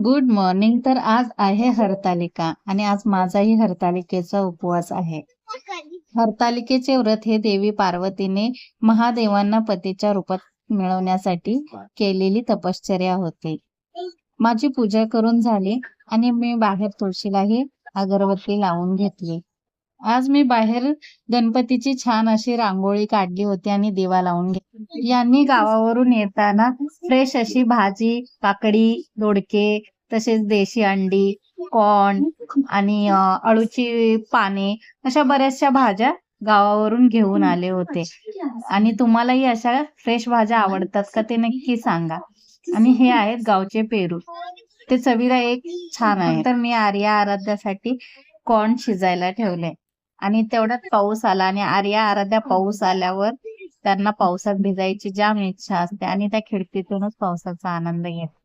Good morning. तर आज आहे हरतालिका आणि आज माझाही हरतालिकेचा उपवास आहे. हरतालिकेचे व्रत हे देवी पार्वतीने महादेवांना पतीच्या रूपात मिळवण्यासाठी केलेली तपश्चर्या होते. माझी पूजा करून झाली आणि मी बाहेर तुळशीलाही अगरबत्ती लावून घेतली. आज मी बाहेर गणपतीची छान अशी रांगोळी काढली होती आणि दिवा लावून घेतली. यांनी गावावरून येताना फ्रेश अशी भाजी, काकडी, दोडके, तसेच देशी अंडी, कॉर्न आणि अळूची पाने अशा बऱ्याचशा भाज्या गावावरून घेऊन आले होते. आणि तुम्हालाही अशा फ्रेश भाज्या आवडतात का ते नक्की सांगा. आणि हे आहेत गावचे पेरू, ते चवीला एक छान आहे. तर मी आर्या आराध्यासाठी कॉर्न शिजायला ठेवले आणि तेवढ्यात पाऊस आला आणि आर्या आराध्या पाऊस आल्यावर त्यांना पावसात भिजायची जाम इच्छा असते आणि त्या खिडकीतूनच पावसाचा आनंद घेतात.